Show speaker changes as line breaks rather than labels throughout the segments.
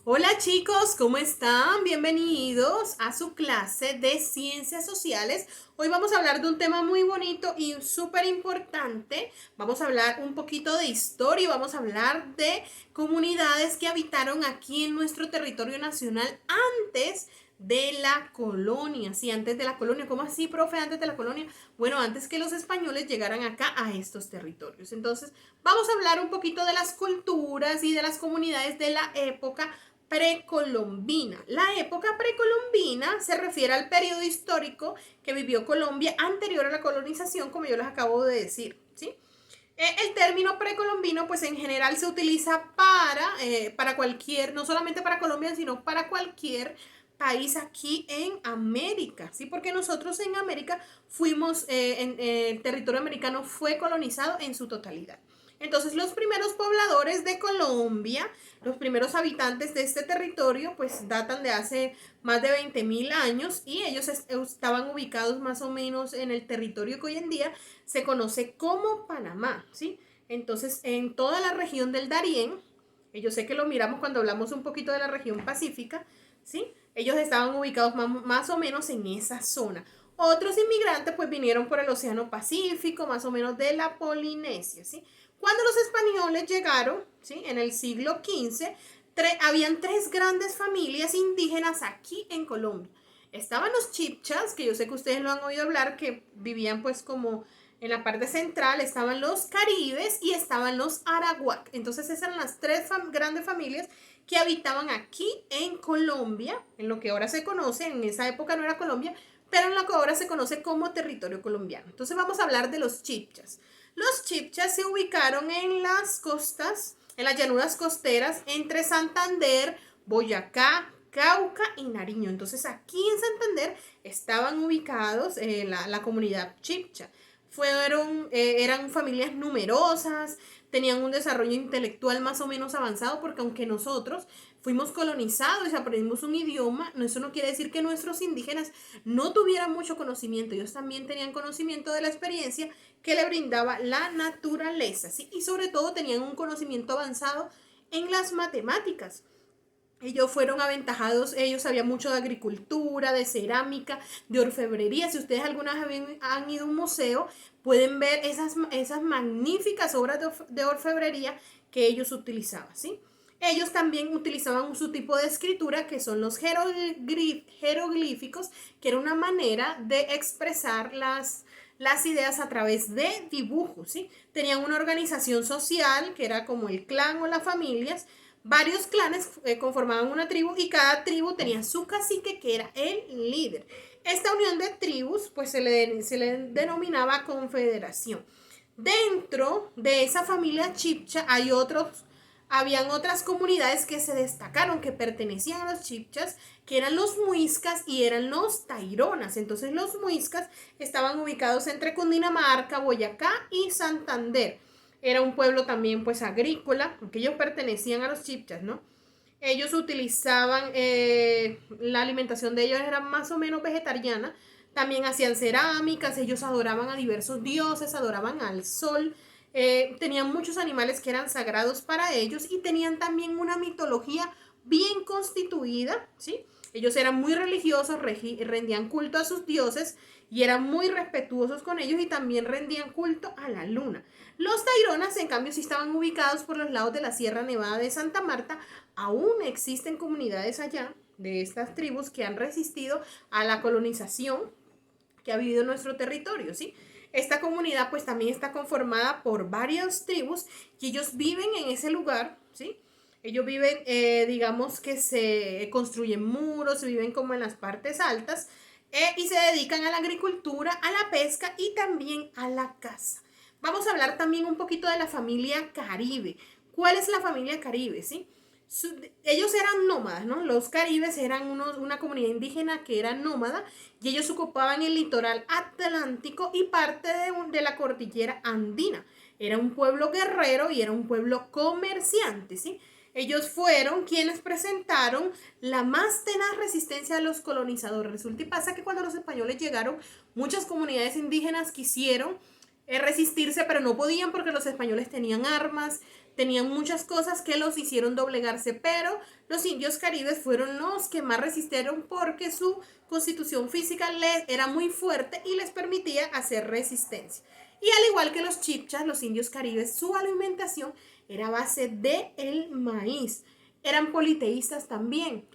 Hola chicos, ¿cómo están? Bienvenidos a su clase de Ciencias Sociales. Hoy vamos a hablar de un tema muy bonito y súper importante. Vamos a hablar un poquito de historia y vamos a hablar de comunidades que habitaron aquí en nuestro territorio nacional antes de la colonia. Sí, antes de la colonia. ¿Cómo así, profe? Antes de la colonia. Bueno, antes que los españoles llegaran acá a estos territorios. Entonces, vamos a hablar un poquito de las culturas y de las comunidades de la época precolombina. La época precolombina se refiere al periodo histórico que vivió Colombia anterior a la colonización, como yo les acabo de decir, ¿sí? El término precolombino, pues en general se utiliza para cualquier, no solamente para Colombia, sino para cualquier país aquí en América, ¿sí? Porque nosotros en América el territorio americano fue colonizado en su totalidad. Entonces, los primeros pobladores de Colombia, los primeros habitantes de este territorio, pues datan de hace más de 20.000 años y ellos estaban ubicados más o menos en el territorio que hoy en día se conoce como Panamá, ¿sí? Entonces, en toda la región del Darién, yo sé que lo miramos cuando hablamos un poquito de la región pacífica, ¿sí? Ellos estaban ubicados más o menos en esa zona. Otros inmigrantes pues vinieron por el Océano Pacífico, más o menos de la Polinesia, ¿sí? Cuando los españoles llegaron, ¿sí? En el siglo XV, habían tres grandes familias indígenas aquí en Colombia. Estaban los chipchas, que yo sé que ustedes lo han oído hablar, que vivían pues como en la parte central, estaban los caribes y estaban los arawak. Entonces esas eran las tres grandes familias que habitaban aquí en Colombia, en lo que ahora se conoce, en esa época no era Colombia, pero en lo que ahora se conoce como territorio colombiano. Entonces vamos a hablar de los chipchas. Los chipchas se ubicaron en las costas, en las llanuras costeras, entre Santander, Boyacá, Cauca y Nariño. Entonces aquí en Santander estaban ubicados la comunidad chipcha. Eran familias numerosas, tenían un desarrollo intelectual más o menos avanzado, porque aunque nosotros fuimos colonizados y aprendimos un idioma, eso no quiere decir que nuestros indígenas no tuvieran mucho conocimiento. Ellos también tenían conocimiento de la experiencia que le brindaba la naturaleza, ¿sí? Y sobre todo tenían un conocimiento avanzado en las matemáticas. Ellos fueron aventajados, ellos sabían mucho de agricultura, de cerámica, de orfebrería. Si ustedes alguna vez han ido a un museo, pueden ver esas magníficas obras de orfebrería que ellos utilizaban, ¿sí? Ellos también utilizaban su tipo de escritura, que son los jeroglíficos, que era una manera de expresar las ideas a través de dibujos, ¿sí? Tenían una organización social, que era como el clan o las familias. Varios clanes conformaban una tribu y cada tribu tenía su cacique, que era el líder. Esta unión de tribus pues se le denominaba confederación. Dentro de esa familia chipcha habían otras comunidades que se destacaron, que pertenecían a los chipchas, que eran los muiscas y eran los taironas. Entonces los muiscas estaban ubicados entre Cundinamarca, Boyacá y Santander. Era un pueblo también pues agrícola, aunque ellos pertenecían a los chipchas, ¿no? Ellos utilizaban, la alimentación de ellos era más o menos vegetariana. También hacían cerámicas, ellos adoraban a diversos dioses, adoraban al sol. Tenían muchos animales que eran sagrados para ellos y tenían también una mitología bien constituida, ¿sí? Ellos eran muy religiosos, rendían culto a sus dioses y eran muy respetuosos con ellos, y también rendían culto a la luna. Los taironas, en cambio, sí estaban ubicados por los lados de la Sierra Nevada de Santa Marta. Aún existen comunidades allá de estas tribus que han resistido a la colonización que ha vivido en nuestro territorio, ¿sí? Esta comunidad pues también está conformada por varias tribus y ellos viven en ese lugar, ¿sí? Ellos viven, digamos que se construyen muros, viven como en las partes altas, y se dedican a la agricultura, a la pesca y también a la caza. Vamos a hablar también un poquito de la familia Caribe. ¿Cuál es la familia Caribe, sí? Ellos eran nómadas, ¿no? Los caribes eran una comunidad indígena que era nómada, y ellos ocupaban el litoral atlántico y parte de la cordillera andina. Era un pueblo guerrero y era un pueblo comerciante, ¿sí? Ellos fueron quienes presentaron la más tenaz resistencia a los colonizadores. Resulta y pasa que cuando los españoles llegaron, muchas comunidades indígenas quisieron resistirse, pero no podían porque los españoles tenían armas, tenían muchas cosas que los hicieron doblegarse, pero los indios caribes fueron los que más resistieron porque su constitución física les era muy fuerte y les permitía hacer resistencia. Y al igual que los chipchas, los indios caribes, su alimentación era a base de el maíz. Eran politeístas también,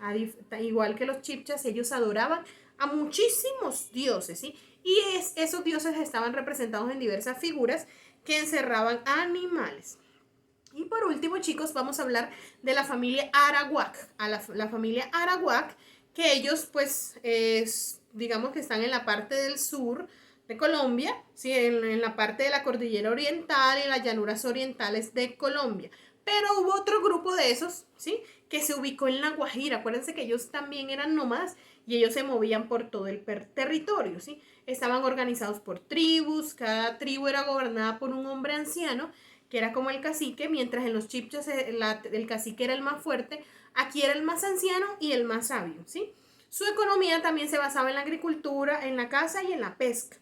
igual que los chipchas, ellos adoraban a muchísimos dioses, ¿sí? Y esos dioses estaban representados en diversas figuras que encerraban animales. Y por último, chicos, vamos a hablar de la familia Arawak. La familia Arawak, que ellos, pues, digamos que están en la parte del sur de Colombia, ¿sí? En la parte de la cordillera oriental y en las llanuras orientales de Colombia. Pero hubo otro grupo de esos, ¿sí? Que se ubicó en La Guajira. Acuérdense que ellos también eran nómadas y ellos se movían por todo el territorio, ¿sí? Estaban organizados por tribus, cada tribu era gobernada por un hombre anciano, que era como el cacique, mientras en los chipchas el cacique era el más fuerte, aquí era el más anciano y el más sabio, ¿sí? Su economía también se basaba en la agricultura, en la caza y en la pesca.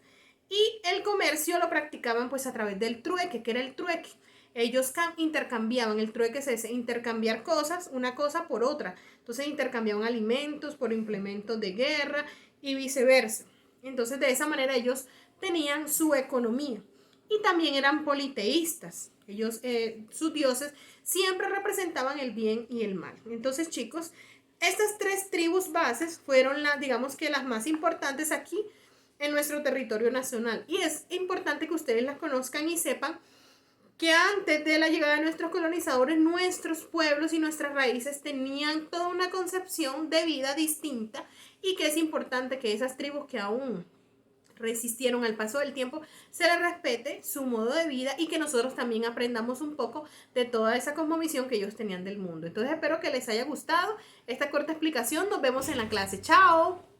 Y el comercio lo practicaban pues a través del trueque, que era el trueque. Ellos intercambiaban, el trueque es ese, intercambiar cosas, una cosa por otra. Entonces intercambiaban alimentos por implementos de guerra y viceversa. Entonces de esa manera ellos tenían su economía. Y también eran politeístas. Ellos, sus dioses, siempre representaban el bien y el mal. Entonces, chicos, estas tres tribus bases fueron digamos que las más importantes aquí en nuestro territorio nacional. Y es importante que ustedes las conozcan y sepan que antes de la llegada de nuestros colonizadores, nuestros pueblos y nuestras raíces tenían toda una concepción de vida distinta y que es importante que esas tribus que aún resistieron al paso del tiempo, se les respete su modo de vida y que nosotros también aprendamos un poco de toda esa cosmovisión que ellos tenían del mundo. Entonces espero que les haya gustado esta corta explicación. Nos vemos en la clase. ¡Chao!